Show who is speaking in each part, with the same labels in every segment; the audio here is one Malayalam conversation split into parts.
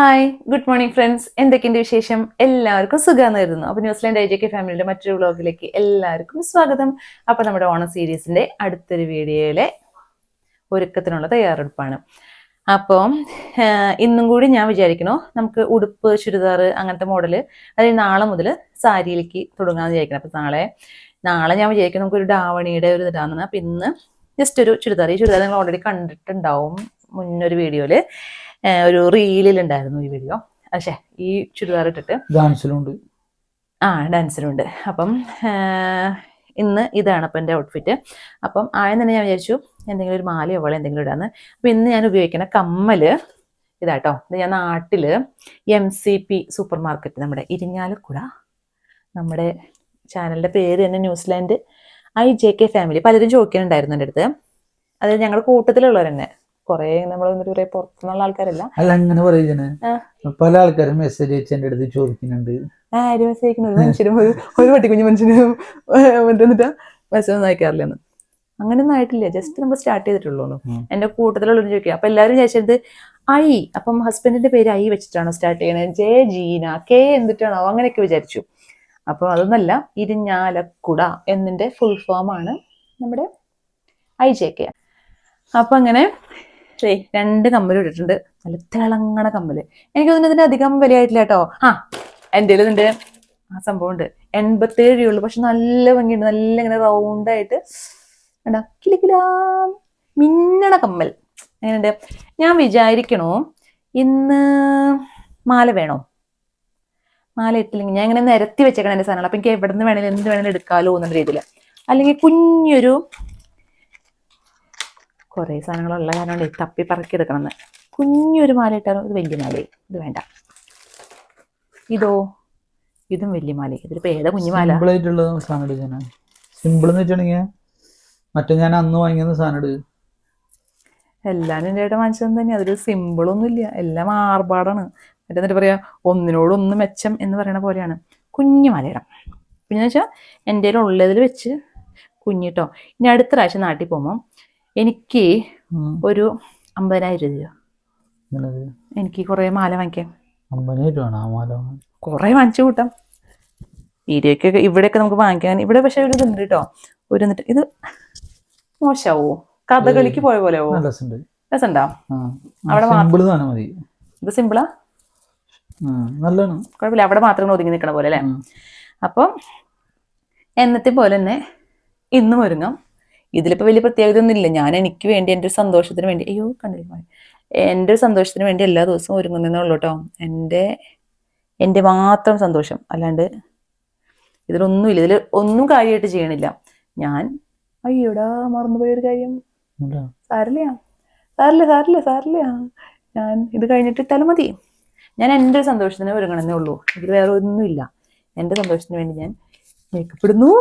Speaker 1: ഹായ് ഗുഡ് മോർണിംഗ് ഫ്രണ്ട്സ്, എന്തൊക്കെയുണ്ട് വിശേഷം? എല്ലാവർക്കും സുഖമാണെന്ന് കരുതുന്നു. അപ്പോൾ ന്യൂസിലാൻഡ് AJK ഫാമിലിയുടെ മറ്റൊരു വ്ളോഗിലേക്ക് എല്ലാവർക്കും സ്വാഗതം. അപ്പോൾ നമ്മുടെ ഓണം സീരീസിന്റെ അടുത്തൊരു വീഡിയോയിലെ ഒരുക്കത്തിനുള്ള തയ്യാറെടുപ്പാണ്. അപ്പം ഇന്നും കൂടി ഞാൻ വിചാരിക്കണോ നമുക്ക് ഉടുപ്പ്, ചുരിദാർ അങ്ങനത്തെ മോഡല് അതായത് നാളെ മുതൽ സാരിയിലേക്ക് തുടങ്ങാമെന്ന് വിചാരിക്കണം. അപ്പം നാളെ ഞാൻ വിചാരിക്കണം നമുക്കൊരു ഡാവണിയുടെ ഒരു ഇതാണെന്ന്. അപ്പം ഇന്ന് ജസ്റ്റ് ഒരു ചുരിദാർ, ഈ ചുരിദാർ നിങ്ങൾ ഓൾറെഡി കണ്ടിട്ടുണ്ടാവും മുന്നൊരു വീഡിയോയില്, ഒരു റീലിലുണ്ടായിരുന്നു ഈ വീഡിയോ. പക്ഷേ ഈ ചുരിദാർ ഇട്ടിട്ട്
Speaker 2: ഡാൻസിലുണ്ട്.
Speaker 1: ഡാൻസിലുണ്ട്. അപ്പം ഇന്ന് ഇതാണ് അപ്പം എൻ്റെ ഔട്ട്ഫിറ്റ്. അപ്പം ആദ്യം തന്നെ ഞാൻ വിചാരിച്ചു എന്തെങ്കിലും ഒരു മാലയോ വളയോ എന്തെങ്കിലും ഇടാന്ന്. അപ്പം ഇന്ന് ഞാൻ ഉപയോഗിക്കുന്ന കമ്മല് ഇതാട്ടോ. ഇത് ഞാൻ നാട്ടില് MCP സൂപ്പർ മാർക്കറ്റ്, നമ്മുടെ ഇരിങ്ങാലക്കുട, നമ്മുടെ ചാനലിന്റെ പേര് തന്നെ ന്യൂസിലാൻഡ് IJK ഫാമിലി. പലരും ചോദിക്കുന്നുണ്ടായിരുന്നു എൻ്റെ അടുത്ത്. അതായത് ഞങ്ങളുടെ കൂട്ടത്തിലുള്ളവർ തന്നെ, കുറെ നമ്മൾ പുറത്തുനിന്നുള്ള ആൾക്കാരല്ല.
Speaker 2: അല്ല, അങ്ങനെ പറയുന്നത് പല ആൾക്കാരും മെസ്സേജ് അയച്ച് എൻ്റെ അടുത്ത് ചോദിക്കുന്നുണ്ട്.
Speaker 1: ആര് മെസ്സേജ് അയക്കുന്നത്? മനുഷ്യരും ഒരു പട്ടിക്കുഞ്ഞു മനുഷ്യന് എന്നിട്ട് മെസ്സേജ് ഒന്നും അയക്കാറില്ലെന്ന്. അങ്ങനെയൊന്നും ആയിട്ടില്ല, ജസ്റ്റ് നമ്മൾ സ്റ്റാർട്ട് ചെയ്തിട്ടുള്ളൂ. എന്റെ കൂട്ടത്തിലുള്ളവർ ചോദിക്കുക. അപ്പൊ എല്ലാവരും ചോദിച്ചത് അപ്പം ഹസ്ബൻഡിന്റെ പേര് വെച്ചിട്ടാണോ സ്റ്റാർട്ട് ചെയ്യണത്? ജീന, K എന്നിട്ടാണോ? അങ്ങനെയൊക്കെ വിചാരിച്ചു. അപ്പൊ അതൊന്നല്ല, ഇരിഞ്ഞാലക്കുട എന്നിന്റെ ഫുൾ ഫോം ആണ് നമ്മുടെ IJK. അപ്പൊ അങ്ങനെ 2 കമ്മലും ഇട്ടിട്ടുണ്ട്. നല്ല തിളങ്ങണ കമ്മല്. എനിക്ക് തോന്നുന്നു ഇതിന് അധികം വിലയായിട്ടില്ല കേട്ടോ. എൻ്റെ ഇതിന്റെ സംഭവം ഉണ്ട്, 87 രൂപയുള്ളൂ. പക്ഷെ നല്ല ഭംഗിയുണ്ട്, നല്ല ഇങ്ങനെ റൗണ്ട് ആയിട്ട് കിലുകിലാ മിന്നണ കമ്മൽ. എങ്ങനെയുണ്ട്? ഞാൻ വിചാരിക്കണോ ഇന്ന് മാല വേണോ? മാല ഇട്ടില്ലെങ്കിൽ ഞാൻ ഇങ്ങനെ നിരത്തി വെച്ചേക്കണം എൻ്റെ സാധനങ്ങൾ. അപ്പൊ എനിക്ക് എവിടെ നിന്ന് വേണേലും എന്ത് വേണേലും എടുക്കാലോ എന്ന രീതിയിൽ. അല്ലെങ്കിൽ കുഞ്ഞൊരു കുറെ സാധനങ്ങളുള്ള കാരണം തപ്പി പറക്കി എടുക്കണം എന്ന്. കുഞ്ഞൊരു മാല ഇട്ടാലോ? ഇത് വലിയ മാല, ഇത് വേണ്ട. ഇതും വലിയ മാല. ഇതിലിപ്പോ ഏതാ കുഞ്ഞുമാല?
Speaker 2: സിമ്പിൾ ആയിട്ടുള്ള സാധനം എടുക്കാൻ. സിമ്പിൾ എന്ന് വെച്ചിട്ടുണ്ടെങ്കിൽ മറ്റേ ഞാൻ അന്ന് വാങ്ങിയ സാധനം എടുക്കും.
Speaker 1: എല്ലാം എൻ്റെ ഏട്ടൻ വാങ്ങിച്ചത് തന്നെ. അതൊരു സിമ്പിളൊന്നും ഇല്ല, എല്ലാം ആർഭാടാണ്. എന്നിട്ട് പറയാ ഒന്നിനോടൊന്ന് മെച്ചം എന്ന് പറയുന്ന പോലെയാണ്. കുഞ്ഞു മാലയിടാം. പിന്നെ വെച്ചാൽ എൻ്റെ ഉള്ളതിൽ വെച്ച് കുഞ്ഞിട്ടോ. ഇനി അടുത്ത പ്രാവശ്യം നാട്ടിൽ പോകുമ്പോൾ എനിക്ക് ഒരു 50,000 രൂപ എനിക്ക് കുറെ മാല വാങ്ങിക്കാം.
Speaker 2: 50,000
Speaker 1: കുറെ വാങ്ങിച്ചു കൂട്ടാം. ഇവിടെയൊക്കെ നമുക്ക് വാങ്ങിക്കാൻ. ഇവിടെ പക്ഷെ ഒരു ഇതുണ്ട് കേട്ടോ, ഒരു എന്നിട്ട് ഇത് മോശമാവോ? കഥകളിക്ക് പോയ പോലെ ആവോ? രസമുണ്ടോ? അവിടെ ഇത് സിമ്പിളാ, കുഴപ്പമില്ല. അവിടെ മാത്രം ഒതുങ്ങി നിൽക്കണ പോലെ അല്ലേ? അപ്പം എന്നത്തെ പോലെ തന്നെ ഇന്നും ഒരുങ്ങാം. ഇതിലിപ്പോൾ വലിയ പ്രത്യേകത ഒന്നും ഇല്ല. ഞാൻ എനിക്ക് വേണ്ടി എൻ്റെ ഒരു സന്തോഷത്തിന് വേണ്ടി എൻ്റെ ഒരു സന്തോഷത്തിന് വേണ്ടി എല്ലാ ദിവസവും ഒരുങ്ങുന്നേ ഉള്ളൂ കേട്ടോ. എൻ്റെ മാത്രം സന്തോഷം. അല്ലാണ്ട് ഇതിലൊന്നുമില്ല, ഇതിൽ ഒന്നും കാര്യമായിട്ട് ചെയ്യണില്ല ഞാൻ. അയ്യോടാ, മറന്നുപോയൊരു കാര്യം. സാരില്ല. ഞാൻ ഇത് കഴിഞ്ഞിട്ട് ഇട്ടാലും മതി. ഞാൻ എൻ്റെ ഒരു സന്തോഷത്തിന് ഒരുങ്ങണമെന്നേ ഉള്ളൂ. ഇതിൽ വേറെ ഒന്നുമില്ല. എൻ്റെ സന്തോഷത്തിന് വേണ്ടി ഞാൻ മേക്കപ്പ് ഇടുന്നു,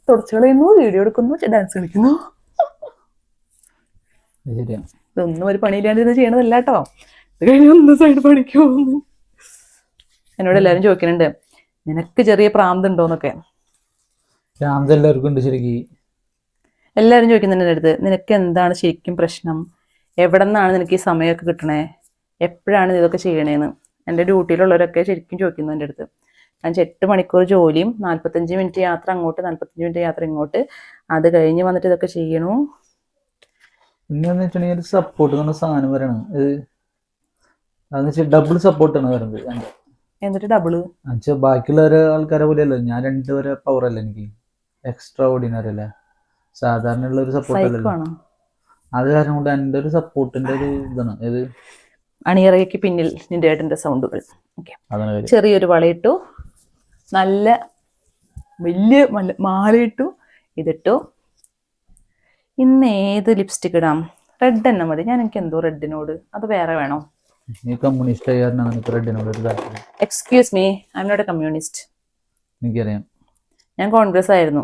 Speaker 1: തുടച്ചു കളയുന്നു, വീഡിയോ എടുക്കുന്നു, ഡാൻസ് കളിക്കുന്നു. ഇതൊന്നും ഒരു പണിയില്ലാണ്ട് ഇത് ചെയ്യണതല്ല കേട്ടോ. ഇത് കഴിഞ്ഞ് ഒന്ന് സൈഡ് പണിക്ക് പോകുന്നു. എന്നോട് എല്ലാവരും ചോദിക്കുന്നുണ്ട്, നിനക്ക് ചെറിയ പ്രാന്തുണ്ടോന്നൊക്കെ. എല്ലാവരും ചോദിക്കുന്നുണ്ട് എൻ്റെ അടുത്ത്, നിനക്ക് എന്താണ് ശരിക്കും പ്രശ്നം? എവിടെ നിന്നാണ് നിനക്ക് ഈ സമയമൊക്കെ കിട്ടണേ? എപ്പോഴാണ് ഇതൊക്കെ ചെയ്യണേന്ന് എൻ്റെ ഡ്യൂട്ടിയിലുള്ളവരൊക്കെ ശരിക്കും ചോദിക്കുന്നു എൻ്റെ അടുത്ത്. 8 മണിക്കൂർ ജോലിയും 45 മിനിറ്റ് യാത്ര അങ്ങോട്ട്, 45 മിനിറ്റ് യാത്ര ഇങ്ങോട്ട്, അത് കഴിഞ്ഞ് വന്നിട്ട് ഇതൊക്കെ ചെയ്യണു.
Speaker 2: പിന്നെ സപ്പോർട്ട് സാധനം വരണം. ഡബിൾ സപ്പോർട്ടാണ് വരുന്നത്.
Speaker 1: എന്നിട്ട് ഡബിള്
Speaker 2: ബാക്കിയുള്ള ആൾക്കാരെ പോലെയല്ല, ഞാൻ 2 വരെ പവർ അല്ല, എനിക്ക് എക്സ്ട്രാ ഓർഡിനറി അല്ലേ, സാധാരണ ഉള്ള ഒരു സപ്പോർട്ട് അല്ലല്ലോ. അത് കാരണം കൊണ്ട് എൻ്റെ ഒരു സപ്പോർട്ടിന്റെ ഒരു ഇതാണ്.
Speaker 1: അണിയറയ്ക്ക് പിന്നിൽ നിന്റെ ഏട്ടൻ്റെ സൗണ്ടുകൾ. ചെറിയൊരു വളയിട്ടു, നല്ല വലിയ മാലയിട്ടു, ഇതിട്ടു. ഇന്ന് ഏത് ലിപ്സ്റ്റിക് ഇടാം? റെഡ് തന്നെ മതി. എനിക്ക് എന്തോ റെഡിനോട്, അത് വേറെ വേണോ? Excuse me, I am not a communist.
Speaker 2: എനിക്കറിയാം,
Speaker 1: ഞാൻ കോൺഗ്രസ് ആയിരുന്നു.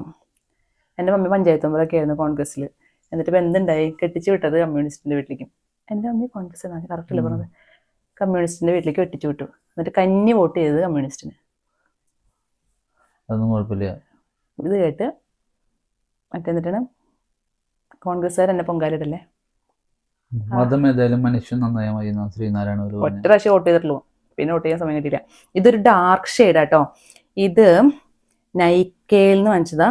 Speaker 1: എൻ്റെ മമ്മി പഞ്ചായത്ത് മെമ്പറൊക്കെ ആയിരുന്നു കോൺഗ്രസ്സിൽ. എന്നിട്ട് ഇപ്പം എന്തുണ്ടായി? കെട്ടിച്ചു വിട്ടത് കമ്മ്യൂണിസ്റ്റിന്റെ വീട്ടിലേക്ക്. എൻ്റെ മമ്മി കോൺഗ്രസ് എന്നാണ് കറക്റ്റില്ല പറഞ്ഞത്. കമ്മ്യൂണിസ്റ്റിന്റെ വീട്ടിലേക്ക് കെട്ടിച്ചു വിട്ടു. എന്നിട്ട് കഞ്ഞി വോട്ട് ചെയ്തത് കമ്മ്യൂണിസ്റ്റിന്.
Speaker 2: അതൊന്നും കുഴപ്പമില്ല.
Speaker 1: ഇത് കേട്ട് മറ്റെന്നിട്ടാണ് കോൺഗ്രസ്സുകാർ എന്നെ പൊങ്കാലിടല്ലേ.
Speaker 2: മതം ഏതായാലും മനുഷ്യൻ നന്നായാൽ മതി. ശ്രീനാരായണ
Speaker 1: ഒറ്റ പ്രാവശ്യം വോട്ട് ചെയ്തിട്ടുള്ളൂ. പിന്നെ നോട്ട് ചെയ്യാൻ സമയം കിട്ടിയില്ല. ഇതൊരു ഡാർക്ക് ഷെയ്ഡ് ആട്ടോ. ഇത് നൈക്കയിൽ നിന്ന് വാങ്ങിച്ചതാ.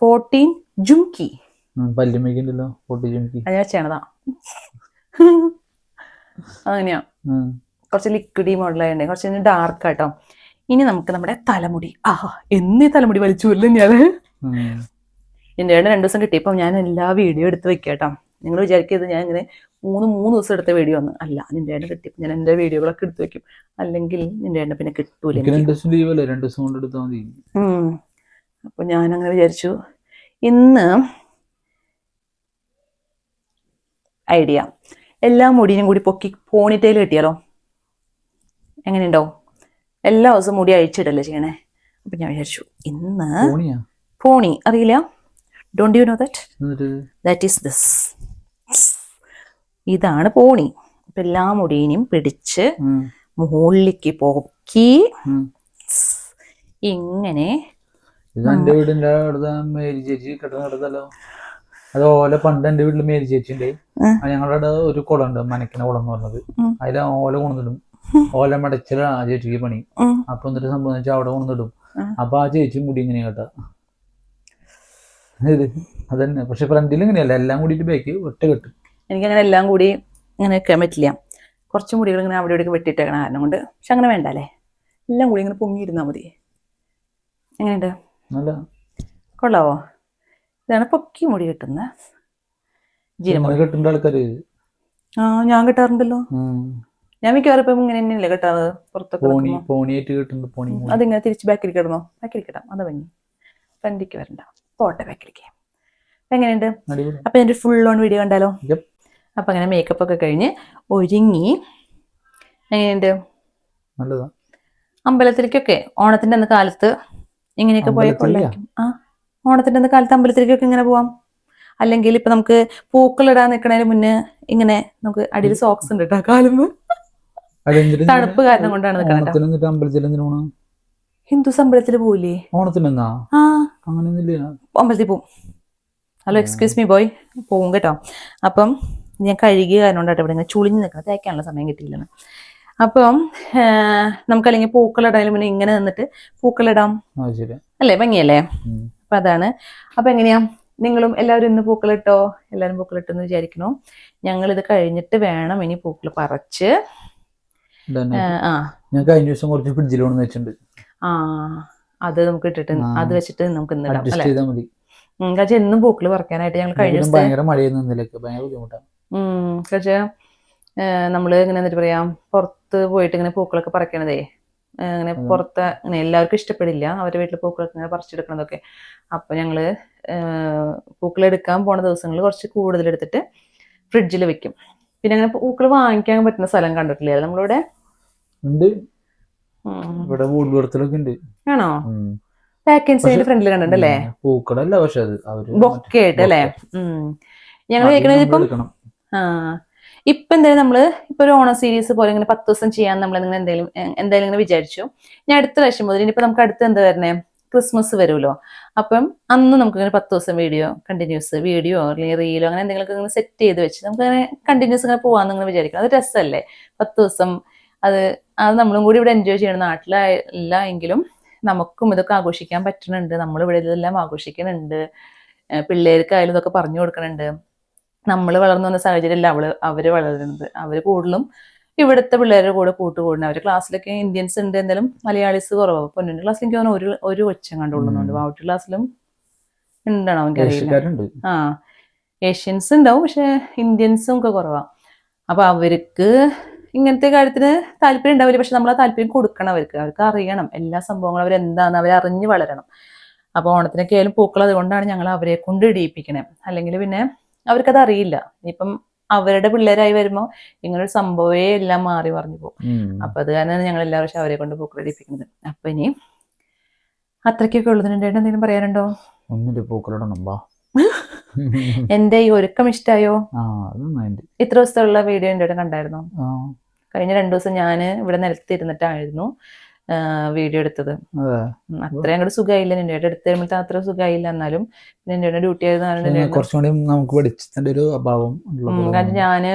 Speaker 1: 14 ജുംകി.
Speaker 2: പല്ലുമേക്കുണ്ടല്ലോ 14 ജുംകി.
Speaker 1: അത് വെച്ചാണതാ. അങ്ങനെയാ. കുറച്ച് ലിക്വിഡി മോഡലായതുകൊണ്ട് കുറച്ച് ഡാർക്ക് ആട്ടോ. ഇനി നമുക്ക് നമ്മുടെ തലമുടി. എന്നീ തലമുടി വലിച്ചു ഞാൻ. എൻ്റെ 2 ദിവസം കിട്ടിയപ്പോൾ ഞാൻ എല്ലാ വീഡിയോ എടുത്ത് വെക്കാട്ടോ. നിങ്ങൾ വിചാരിക്കരുത് ഞാൻ ഇങ്ങനെ മൂന്ന് ദിവസം എടുത്ത വീഡിയോ ഒന്നും അല്ല. നിന്റെ കിട്ടിയപ്പോൾ ഞാൻ എൻ്റെ വീഡിയോകളൊക്കെ എടുത്ത് വെക്കും. അല്ലെങ്കിൽ നിന്റെ പിന്നെ കിട്ടൂല.
Speaker 2: 2 ദിവസം ലീവല്ലേ, 2 ദിവസം കൊണ്ട് എടുത്താൽ മതി.
Speaker 1: അപ്പൊ ഞാൻ അങ്ങനെ വിചാരിച്ചു ഇന്ന് ഐഡിയ എല്ലാ മുടിയും കൂടി പൊക്കി പോണിറ്റയിൽ കെട്ടിയാലോ, എങ്ങനെയുണ്ടോ? എല്ലാ ദിവസവും മുടി അഴിച്ചിടല്ലേ ചെയ്യണേ. അപ്പൊ ഞാൻ വിചാരിച്ചു ഇന്ന് പോണി അറിയില്ല, don't you know that is this. ഇതാണ് പോണി. അപ്പൊ എല്ലാ മുടിയിനും പിടിച്ച് മുകളിലേക്ക് പൊക്കി ഇങ്ങനെ.
Speaker 2: എന്റെ വീടിന്റെ മേരി ചേച്ചി കെട്ടുന്നിടത്തല്ലോ. അതുപോലെ പണ്ട് എന്റെ വീട്ടില് മേരി ചേച്ചി ഉണ്ട്. ഞങ്ങളുടെ ഒരു കുളം ഉണ്ട്, മനക്കിന കുളം എന്ന് പറഞ്ഞത്. അതിൽ ഓല കൊണ്ടിടും. ഓല മടച്ചില ആ ചേച്ചിക്ക് പണി. അപ്പൊ എന്നിട്ട് സംഭവം വെച്ചാൽ അവിടെ കൊണ്ടിടും. അപ്പൊ ആ ചേച്ചി മുടി ഇങ്ങനെ കേട്ടാ ഇത് അതന്നെ. പക്ഷെ ഫ്രണ്ടിൽ ഇങ്ങനെയല്ല, എല്ലാം കൂടിയിട്ട് ബാക്ക് ഒറ്റ കെട്ട്.
Speaker 1: എനിക്കങ്ങനെ എല്ലാം കൂടി ഇങ്ങനെ വെക്കാൻ പറ്റില്ല. കുറച്ച് മുടികൾ ഇങ്ങനെ അവിടെ ഇവിടേക്ക് വെട്ടിയിട്ടേക്കണ കാരണം കൊണ്ട്. പക്ഷെ അങ്ങനെ വേണ്ട അല്ലേ, എല്ലാം കൂടി ഇങ്ങനെ പൊങ്ങിയിരുന്നാൽ മതി. എങ്ങനെയുണ്ട്?
Speaker 2: നല്ല
Speaker 1: കൊള്ളാവോ? ഇതാണ് പൊക്കി മുടി കിട്ടുന്ന ജീരമുടി.
Speaker 2: കെട്ടേണ്ട ആൾക്കാര്
Speaker 1: ഞാൻ കെട്ടാറുണ്ടല്ലോ. ഞാൻ മിക്കവാറും ഇപ്പം ഇങ്ങനെ തന്നെയല്ലേ കെട്ടാറ്. പുറത്തൊക്കെ അതിങ്ങനെ തിരിച്ച് ബാക്കിൽ കിടന്നോ? ബാക്കിൽ കിട്ടാം, അത് ഭംഗി. ഫ്രണ്ടിക്ക് വരണ്ട, പോട്ടെ ബാക്കിലേക്ക്. അപ്പൊ എങ്ങനെയുണ്ട്? അപ്പൊ എൻ്റെ ഫുൾ ഓൺ വീഡിയോ കണ്ടാലോ? അപ്പൊ അങ്ങനെ മേക്കപ്പ് ഒക്കെ കഴിഞ്ഞ് ഒരുങ്ങി. എങ്ങനെയുണ്ട്? അമ്പലത്തിലേക്കൊക്കെ ഓണത്തിന്റെ അന്ന് കാലത്ത് ഇങ്ങനെയൊക്കെ പോയപ്പോൾ ഓണത്തിന്റെ അന്ന് കാലത്ത് അമ്പലത്തിലേക്കൊക്കെ ഇങ്ങനെ പോവാം. അല്ലെങ്കിൽ ഇപ്പൊ നമുക്ക് പൂക്കളിടാൻ നിൽക്കണതിന് മുന്നേ ഇങ്ങനെ നമുക്ക് അടിയിൽ സോക്സ് ഉണ്ട് കേട്ടോ കാലുമ്പ്. തണുപ്പ് കാരണം കൊണ്ടാണ് നിൽക്കണത്. ഹിന്ദുസ് അമ്പലത്തിൽ പോയില്ലേ ഓണത്തിന്? അമ്പലത്തിൽ പോവും. ഹലോ എക്സ്ക്യൂസ് മീ ബോയ്, പോവും കേട്ടോ. അപ്പം ഞാൻ കഴുകിയ കാരണം കൊണ്ടാട്ടോ ഇവിടെ ഇങ്ങനെ ചുളിഞ്ഞ് നിൽക്കണം, തേക്കാനുള്ള സമയം കിട്ടിയില്ലെന്ന്. അപ്പം നമുക്കല്ലെങ്കിൽ പൂക്കളിടാനും മുന്നേ ഇങ്ങനെ നിന്നിട്ട് പൂക്കളിടാം അല്ലേ, ഭംഗിയല്ലേ? അപ്പൊ അതാണ്. അപ്പൊ എങ്ങനെയാ, നിങ്ങളും എല്ലാവരും ഇന്ന് പൂക്കളിട്ടോ? എല്ലാവരും പൂക്കളിട്ടെന്ന് വിചാരിക്കണോ? ഞങ്ങൾ ഇത് കഴിഞ്ഞിട്ട് വേണം ഇനി പൂക്കൾ പറിച്ച്.
Speaker 2: ഞാൻ കഴിഞ്ഞ ദിവസം കുറച്ച് ഫ്രിഡ്ജിൽ കൊണ്ടു വെച്ചിട്ടുണ്ട്.
Speaker 1: അത് നമുക്ക് ഇട്ടിട്ട് അത് വെച്ചിട്ട് നമുക്ക് ഇന്നിടാം അല്ലേ? പക്ഷെ എന്നും പൂക്കൾ പറിക്കാനായിട്ട് ഞങ്ങൾ കഴിഞ്ഞ ദിവസം
Speaker 2: ഭയങ്കര മഴയൊന്നും ബുദ്ധിമുട്ടാണ്.
Speaker 1: പക്ഷെ നമ്മള് ഇങ്ങനെ എന്നിട്ട് പറയാം, പുറത്ത് പോയിട്ട് ഇങ്ങനെ പൂക്കളൊക്കെ പറിക്കണതേ അങ്ങനെ പുറത്ത് അങ്ങനെ എല്ലാവർക്കും ഇഷ്ടപ്പെടില്ല, അവരുടെ വീട്ടിൽ പൂക്കളൊക്കെ ഇങ്ങനെ പറിച്ചെടുക്കണതൊക്കെ. അപ്പൊ ഞങ്ങള് പൂക്കളെടുക്കാൻ പോണ ദിവസങ്ങളിൽ കുറച്ച് കൂടുതൽ എടുത്തിട്ട് ഫ്രിഡ്ജിൽ വെക്കും. പിന്നെ അങ്ങനെ പൂക്കൾ വാങ്ങിക്കാൻ പറ്റുന്ന സ്ഥലം കണ്ടിട്ടില്ലേ നമ്മളിവിടെ? ആണോ? പാക്കിംഗ് സൈഡ് ഫ്രണ്ടിൽ കണ്ടിട്ടുണ്ടല്ലേ?
Speaker 2: പൂക്കളല്ല, പക്ഷെ
Speaker 1: ബൊക്കെ ആയിട്ട് അല്ലേ? ഞങ്ങൾ കേൾക്കണത് ഇപ്പം ഇപ്പൊ എന്തായാലും നമ്മള് ഇപ്പൊ ഒരു ഓണം സീരീസ് പോലെ ഇങ്ങനെ 10 ദിവസം ചെയ്യാൻ നമ്മൾ എന്തായാലും ഇങ്ങനെ വിചാരിച്ചു. ഞാൻ അടുത്ത പ്രാവശ്യം മുതൽ ഇനിയിപ്പോ നമുക്ക് അടുത്ത് എന്താ വരണേ, ക്രിസ്മസ് വരുമല്ലോ. അപ്പം അന്ന് നമുക്ക് ഇങ്ങനെ 10 ദിവസം കണ്ടിന്യൂസ് വീഡിയോ അല്ലെങ്കിൽ റീലോ അങ്ങനെ എന്തെങ്കിലുമൊക്കെ ഇങ്ങനെ സെറ്റ് ചെയ്ത് വെച്ച് നമുക്ക് അങ്ങനെ കണ്ടിന്യൂസ് ഇങ്ങനെ പോവാന്ന് ഇങ്ങനെ വിചാരിക്കണം. അത് രസമല്ലേ 10 ദിവസം? അത് നമ്മളും കൂടി ഇവിടെ എൻജോയ് ചെയ്യണം. നാട്ടിലല്ല എങ്കിലും നമുക്കും ഇതൊക്കെ ആഘോഷിക്കാൻ പറ്റുന്നുണ്ട്. നമ്മളിവിടെ ഇതെല്ലാം ആഘോഷിക്കുന്നുണ്ട്. പിള്ളേർക്കായാലും ഇതൊക്കെ പറഞ്ഞു കൊടുക്കണുണ്ട്. നമ്മൾ വളർന്നു വന്ന സാഹചര്യമല്ല അവര് വളരുന്നത്. അവര് കൂടുതലും ഇവിടുത്തെ പിള്ളേരുടെ കൂടെ കൂട്ടുകൂടുന്നത്. അവരുടെ ക്ലാസ്സിലൊക്കെ ഇന്ത്യൻസ് ഉണ്ട്, എന്തായാലും മലയാളീസ് കുറവാണ്. പൊന്നിന്റെ ക്ലാസ്സിൽ എനിക്ക് തോന്നുന്നു ഒരു കൊച്ചം കണ്ടുകൊള്ളുന്നുണ്ട്. വാവുട്ടി ക്ലാസ്സിലും ഉണ്ടാണോ എനിക്കറിയില്ല. ഏഷ്യൻസ് ഉണ്ടാവും, പക്ഷെ ഇന്ത്യൻസും ഒക്കെ കുറവാണ്. അപ്പൊ അവർക്ക് ഇങ്ങനത്തെ കാര്യത്തിന് താല്പര്യം ഉണ്ടാവില്ല. പക്ഷെ നമ്മൾ ആ താല്പര്യം കൊടുക്കണം. അവർക്ക് അറിയണം എല്ലാ സംഭവങ്ങളും, അവരെന്താന്ന് അവരറിഞ്ഞ് വളരണം. അപ്പൊ ഓണത്തിനൊക്കെ ആയാലും പൂക്കൾ അതുകൊണ്ടാണ് ഞങ്ങൾ അവരെ കൊണ്ട് ഇടിയിപ്പിക്കണേ. അല്ലെങ്കിൽ പിന്നെ അവർക്കത് അറിയില്ല. ഇപ്പം അവരുടെ പിള്ളേരായി വരുമ്പോ ഇങ്ങനൊരു സംഭവമേ എല്ലാം മാറി പറഞ്ഞു പോകും. അപ്പൊ അത് കാരണമാണ് ഞങ്ങൾ എല്ലാ വർഷവും അവരെ കൊണ്ട് പൂക്കൾ ഇടിയിപ്പിക്കുന്നത്. അപ്പൊ ഇനി അത്രയ്ക്കൊക്കെ ഉള്ളതിനുണ്ട്. എന്തെങ്കിലും പറയാനുണ്ടോ? എന്റെ ഈ ഒരുക്കം ഇഷ്ടായോ? ഇത്ര ദിവസമുള്ള വീഡിയോ എൻ്റെ കണ്ടായിരുന്നോ? കഴിഞ്ഞ 2 ദിവസം ഞാൻ ഇവിടെ നിലത്തിരുന്നിട്ടായിരുന്നു വീഡിയോ എടുത്തത്. അത്രയും അങ്ങോട്ട് സുഖമായില്ല. നിന്റെ അടുത്ത് വരുമ്പോഴത്തെ അത്ര സുഖമായില്ല. എന്നാലും നിന്റെ ഡ്യൂട്ടി ആയിരുന്നു. കാരണം ഞാന്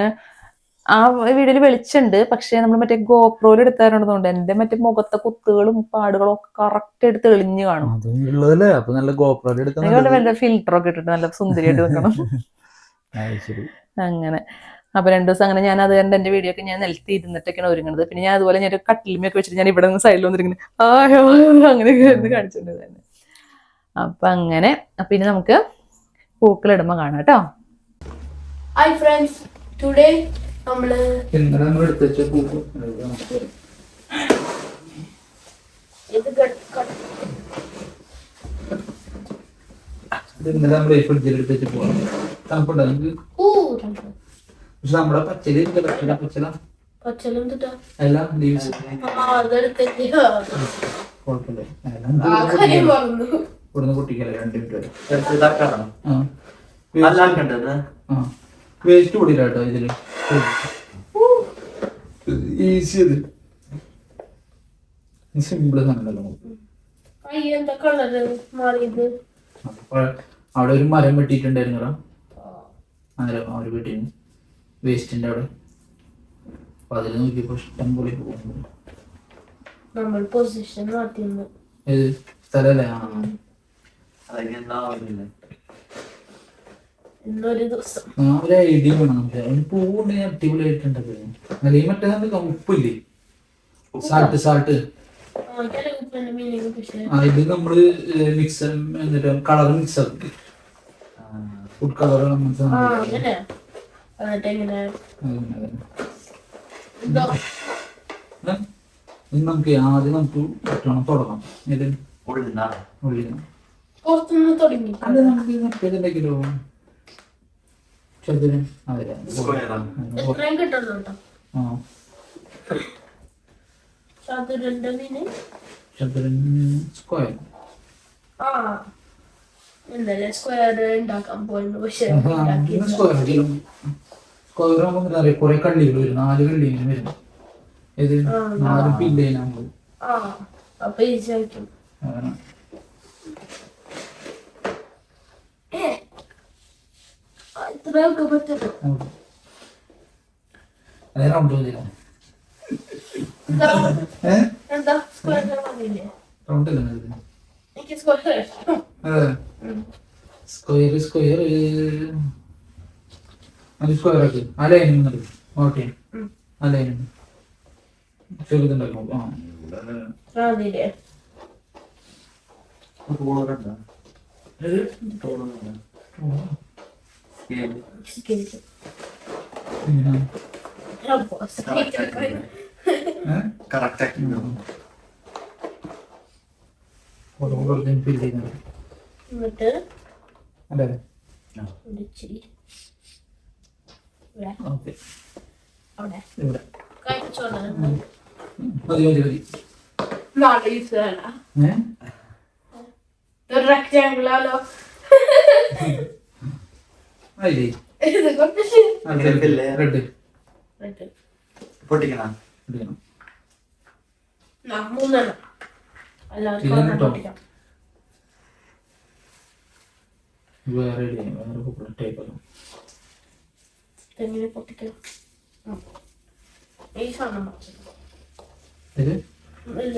Speaker 1: ആ വീഡിയോയിൽ വെളിച്ചുണ്ട്, പക്ഷെ നമ്മൾ മറ്റേ ഗോപ്രോയിൽ എടുത്താറുണ്ടതുകൊണ്ട് എന്റെ മറ്റേ മുഖത്തെ കുത്തുകളും പാടുകളും ഒക്കെ കറക്റ്റ് ആയിട്ട് തെളിഞ്ഞു കാണും.
Speaker 2: ഉള്ളതല്ലേ, അപ്പൊ നല്ല ഗോപ്രോയിൽ എടുക്കാൻ
Speaker 1: വല്ല ഫിൽറ്റർ ഒക്കെ ഇട്ടിട്ട് നല്ല സുന്ദരിയായിട്ട് വെക്കണം. അങ്ങനെ അപ്പൊ 2 ദിവസം അങ്ങനെ ഞാൻ അത് കണ്ട് എന്റെ വീഡിയോ ഒക്കെ ഞാൻ നിലത്തി ഇരുന്നിട്ടൊക്കെയാണ് ഒരുങ്ങുന്നത്. പിന്നെ ഞാൻ അതുപോലെ ഞാൻ കട്ടിലുമൊക്കെ വെച്ചിട്ട് ഞാൻ ഇവിടെ നിന്ന് സൈഡിൽ വന്നിരിക്കുന്നത് അങ്ങനെയൊക്കെ കാണിച്ചിട്ടുണ്ടായിരുന്നു. അപ്പൊ അങ്ങനെ അപ്പൊ ഇനി നമുക്ക് പൂക്കളിടുമ്പോ കാണാം കേട്ടോ.
Speaker 3: ഹായ് ഫ്രണ്ട്സ്, ടുഡേ നമ്മള്
Speaker 2: നമ്മുടെ പച്ചല എല്ലാം ലീവ്സ് ഇവിടുന്ന് പൊട്ടിക്കല്ലേ 2 മിനിറ്റ് വരെ. വേസ്റ്റ് പൊടിയില്ല കേട്ടോ ഇതില്, ഈസി. അത് സിമ്പിൾ സാധനമല്ലോ. അവിടെ ഒരു മരം വെട്ടിയിട്ടുണ്ടായിരുന്നടാ, മരം ആ ഒരു വീട്ടിന് വേസ്റ്റിന്റെ അവിടെ. അപ്പൊ അതിൽ നോക്കിയപ്പോ ഇഷ്ടം പോലെ പോകുന്നുണ്ട്. ഏത് സ്ഥലല്ലേ? ഒരു ഐഡിയ വേണം നമുക്ക്. അതിന് പൂവുണ്ടെങ്കിൽ അടിപൊളിയായിട്ടുണ്ടത്. അല്ലെങ്കിൽ മറ്റേ ഉപ്പില്ലേ, സാൾട്ട് ഇത് നമ്മള് മിക്സ് എന്നിട്ട് കളർ മിക്സ് ആക്കി ഫുഡ് കളർ നമുക്ക് ആദ്യം നമുക്ക് തുടങ്ങാം. ഇത് അത് നമുക്ക് മറ്റേതുണ്ടെങ്കിലോ ചതുരൻ ചതുരൻ സ്ക്വയർ
Speaker 3: സ്ക്വയർ ഉണ്ടാക്കാൻ പോയിരുന്നു. പക്ഷേ
Speaker 2: സ്ക്വയർ ആകുമ്പോൾ അറിയാം കുറെ കള്ളികൾ വരും, 4 കള്ളികൾ വരും. ഇത് 4 പില്ലേനാകുമ്പോൾ
Speaker 3: അപ്പൊ ഈസി ആയിരിക്കും. ഇത്രയൊക്കെ പറ്റും.
Speaker 2: അതെ റൗണ്ട് ചെയ്തില്ല,
Speaker 3: എന്താ സ്ക്വയർ പറഞ്ഞില്ലേ?
Speaker 2: റൗണ്ട് അല്ല
Speaker 3: എനിക്ക് സ്ക്വയർ
Speaker 2: സ്ക്വയർ സ്ക്വയർ അത് സ്ക്വയർ ആക്കി ആ ലൈനിങ് ഓക്കെ. ആ ലൈനിങ് ചെറുതുണ്ടാക്കും.
Speaker 3: എന്നിട്ട്
Speaker 2: അതെ
Speaker 3: അവിടെ
Speaker 2: ഇവിടെ
Speaker 3: കഴിച്ചോളാം.
Speaker 2: മതി മതി മതി.
Speaker 3: നാളെ യൂസ് ചെയ്യണം. റെക്ടാങ്കിളാലോ
Speaker 2: റെഡ്
Speaker 4: പൊട്ടിക്കണം.
Speaker 3: മൂന്നെണ്ണം എല്ലാവർക്കും പൊട്ടിക്കാം.
Speaker 2: വേറെ ടൈപ്പ്
Speaker 3: എങ്ങനെ പൊട്ടിക്കാം? ഈ സാധനം
Speaker 2: ഇത്
Speaker 3: ഇല്ല.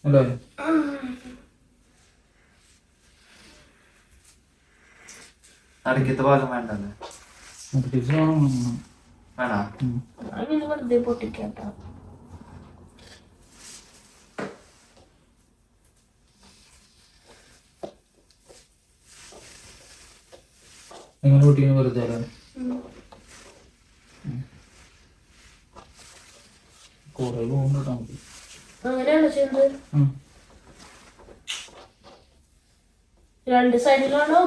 Speaker 2: അല്ലേ
Speaker 4: അടുക്കത്തെ ഭാഗം വേണ്ടല്ലേ? വേണ
Speaker 3: അങ്ങനെ വെറുതെ പൊട്ടിക്കാട്ടോ.
Speaker 2: എങ്ങനെ പൊട്ടിക്കുന്ന വെറുതെ കുറെ പോകുന്നുണ്ടോ നമുക്ക്?
Speaker 3: അങ്ങനെയാണ് ചെയ്യുന്നത്. 2 സൈഡിലാണോ?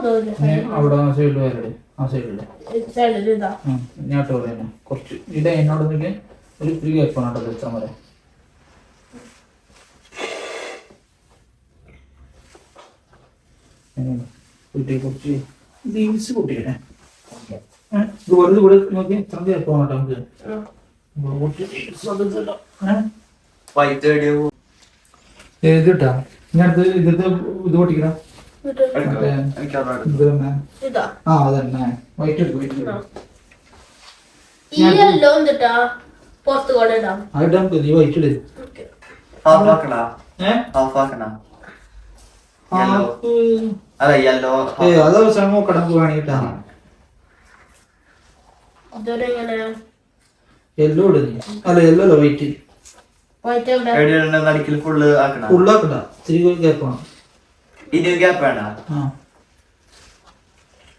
Speaker 2: അവിടെ ആ സൈഡിൽ വേറെ ആ സൈഡില്
Speaker 3: സൈഡിൽ ഇതാ
Speaker 2: ഞാട്ട് പറയുന്നത് കുറച്ച് ഇത് എന്നോട് ഒരു ഫ്രീ ഗ്യാപ്പാണ് വെച്ചാൽ മതി. കുറച്ച് ബീൻസ് പൊട്ടിക്കണേ. ഇതുപോലെ ഇവിടെ നോക്കി എത്ര ഗ്യാപ്പാണ് നമുക്ക്. ഏത് കിട്ടാ ഞാൻ ഇത് പൊട്ടിക്കണം.
Speaker 4: എനിക്ക് അവിടെ
Speaker 2: ഇത് തന്നെ.
Speaker 3: ഇതാ
Speaker 2: ആ അതന്നെ വൈറ്റ് എടുക്കും വൈറ്റ് എടുക്കും.
Speaker 3: ഈ യെല്ലോ എന്നിട്ടാ പുറത്ത് കൂടെ ഇടാം.
Speaker 2: അതിട്ട് നമുക്ക് നീ വൈറ്റ് ഇട്.
Speaker 3: Okay.
Speaker 4: ഹാഫ് ആക്കണ
Speaker 2: ഏഹ്
Speaker 4: ഹാഫ് ആക്കണ
Speaker 2: ഹാഫ്
Speaker 4: അല്ല യെല്ലോ
Speaker 2: അത് അവസാനം നോക്കണം വേണമെങ്കിൽ
Speaker 3: ഇതൊരു എങ്ങനെ
Speaker 2: യെല്ലോ ഇട് നീ. അല്ല യെല്ലോ അല്ല വൈറ്റ്
Speaker 3: വൈറ്റ് എവിടെ?
Speaker 4: എവിടെയാണ് നടുക്കിൽ ഫുള്ള് ആക്കണ
Speaker 2: ഫുള്ളാക്കണ്ട ഇത്തിരി ഗ്യാപ്പ് വേണം.
Speaker 4: ഇനി ഗ്യാപ്പ് വേണ്ട
Speaker 2: ആ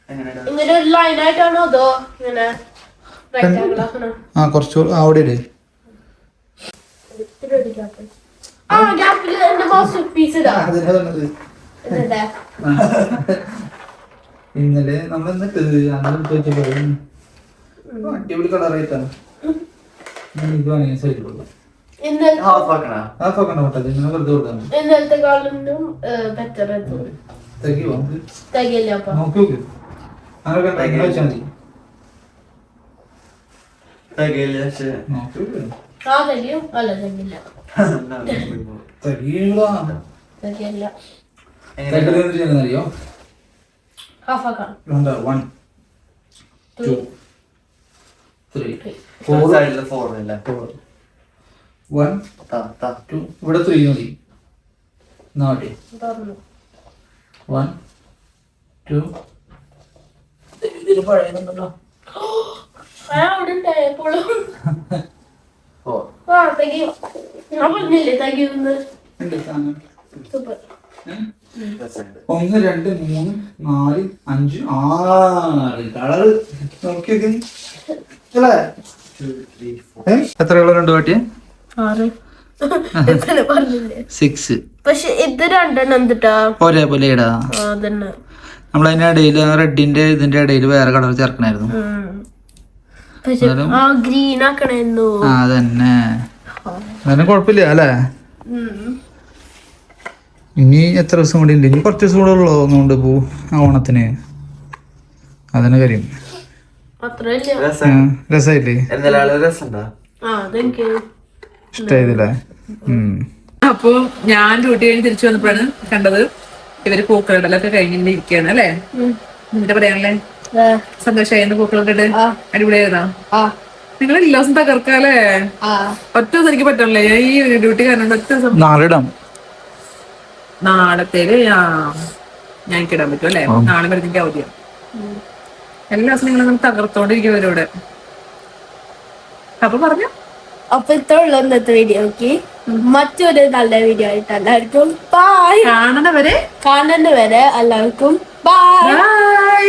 Speaker 4: എങ്ങനെ
Speaker 3: ഇങ്ങനെ ഒരു ലൈൻ ആയിട്ടാണോ അതോ ഇങ്ങനെ റെക്ടാങ്കിൾ ആക്കണോ?
Speaker 2: ആ കുറച്ച് അവിടെ ഇട്.
Speaker 3: ഇത്തിരി ഒരു gap. ആ ഗ്യാപ്പിൽ എന്റെ മൗസ് പീസ് ഇടാം. എന്നിട്ട്
Speaker 2: ഇന്നലെ നമ്മൾ എന്നിട്ട് അടിപൊളി കളറായിട്ടാണ് ഇത് വാങ്ങിയ സൈഡിലുള്ള
Speaker 3: ഇന്നലത്തെ
Speaker 4: ഹാഫ് ആക്കണ
Speaker 2: ആ ഫോക്കണ്ട വിട്ടത് ഇങ്ങനെ വെറുതെ കൊടുക്കാൻ
Speaker 3: ഇന്നലത്തെ കാളിനും ബെറ്റർ
Speaker 2: തകി നമുക്ക്
Speaker 3: തികയില്ല അപ്പൊ.
Speaker 2: നോക്കി നോക്ക് അങ്ങനെ ഇങ്ങനെ വെച്ചാൽ മതി.
Speaker 4: തികയില്ല പക്ഷേ
Speaker 2: നോക്കി നോക്ക്
Speaker 3: ആ തികയും അല്ല തികയില്ല
Speaker 2: തകിയുള്ള
Speaker 3: തികയില്ല.
Speaker 2: തകിൽ എന്ത് ചെയ്യുന്നറിയോ?
Speaker 3: ഹാഫ് ആക്കാം.
Speaker 2: 1 2 3
Speaker 4: സൈഡില് 4 ഇല്ല
Speaker 2: 1 2 ഇവിടെ 3 മതി. നാട്ടി
Speaker 3: തുറന്നു
Speaker 2: 1 2 ഇതിൽ പഴയുന്നുണ്ടല്ലോ.
Speaker 3: അവിടെ ഉണ്ടായപ്പോഴും
Speaker 4: 4
Speaker 3: ആ തികയും. ഞാൻ പറഞ്ഞില്ലേ തികയുന്ന്.
Speaker 2: ഉണ്ട് സാധനം.
Speaker 3: സൂപ്പർ.
Speaker 2: 1 2 3 4 5 6 കളറ് നോക്കി അല്ലേ?
Speaker 4: 2 3 4
Speaker 2: എത്ര കളർ ഉണ്ട് പാട്ടിയ?
Speaker 3: 6 എത്ര പറഞ്ഞില്ലേ?
Speaker 2: 6
Speaker 3: പക്ഷെ ഇത് രണ്ടെണ്ണം എന്തിട്ടാ
Speaker 2: ഒരേപോലെ ഇടാ.
Speaker 3: അതന്നെ.
Speaker 2: നമ്മളതിന്റെ ഇടയിൽ റെഡിന്റെ ഇതിന്റെ ഇടയിൽ വേറെ കളർ ചേർക്കണായിരുന്നു.
Speaker 3: പക്ഷെ ആ ഗ്രീൻ ആക്കണേന്നു.
Speaker 2: ആ അതന്നെ അതിന് കുഴപ്പമില്ല അല്ലേ? ഇനി എത്ര ദിവസം കൂടി ഉണ്ട്? ഇനി കുറച്ച് ദിവസം കൂടെ ഉള്ളോ ഒന്നുകൊണ്ട് പോ ഓണത്തിന്. അതന്നെ കാര്യം.
Speaker 3: അത്രയല്ലേ?
Speaker 2: രസമായില്ലേ?
Speaker 4: എന്നാലും രസമുണ്ടോ?
Speaker 3: ആ അതെനിക്ക്
Speaker 2: ഇഷ്ടായതല്ലേ?
Speaker 1: അപ്പൊ ഞാൻ ഡ്യൂട്ടി കഴിഞ്ഞ് തിരിച്ചു വന്നപ്പോഴാണ് കണ്ടത് ഇവര് പൂക്കളിടലൊക്കെ കഴിഞ്ഞിരിക്കുകയാണ് അല്ലേ? എന്താ പറയാനല്ലേ? സന്തോഷമായിരുന്നു പൂക്കളൊക്കെ ഇട്ട്. അടിപൊളിയായിരുന്നോ? നിങ്ങൾ എല്ലാ ദിവസം തകർക്കാല്ലേ? ഒറ്റ ദിവസം എനിക്ക് പറ്റണല്ലേ, ഞാൻ ഈ ഡ്യൂട്ടി കാരണം ഒറ്റ ദിവസം
Speaker 2: നാളിടാം.
Speaker 1: നാളത്തേല് ഞാൻ ഇടാൻ പറ്റും അല്ലേ? നാളെ വരുന്നെങ്കിൽ അവധിയാണ്. എല്ലാ ദിവസം നിങ്ങൾ തകർത്തോണ്ടിരിക്കും ഇവരോട്. അപ്പൊ പറഞ്ഞു
Speaker 3: അപ്പൊ ഇത്ര ഉള്ള ഇന്നത്തെ വീഡിയോക്ക് മറ്റൊരു നല്ല വീഡിയോ ആയിട്ട് എല്ലാവർക്കും ബൈ.
Speaker 1: കാണുന്നവരെ
Speaker 3: കാണുന്നവരെ എല്ലാവർക്കും ബൈ.
Speaker 1: ബൈ.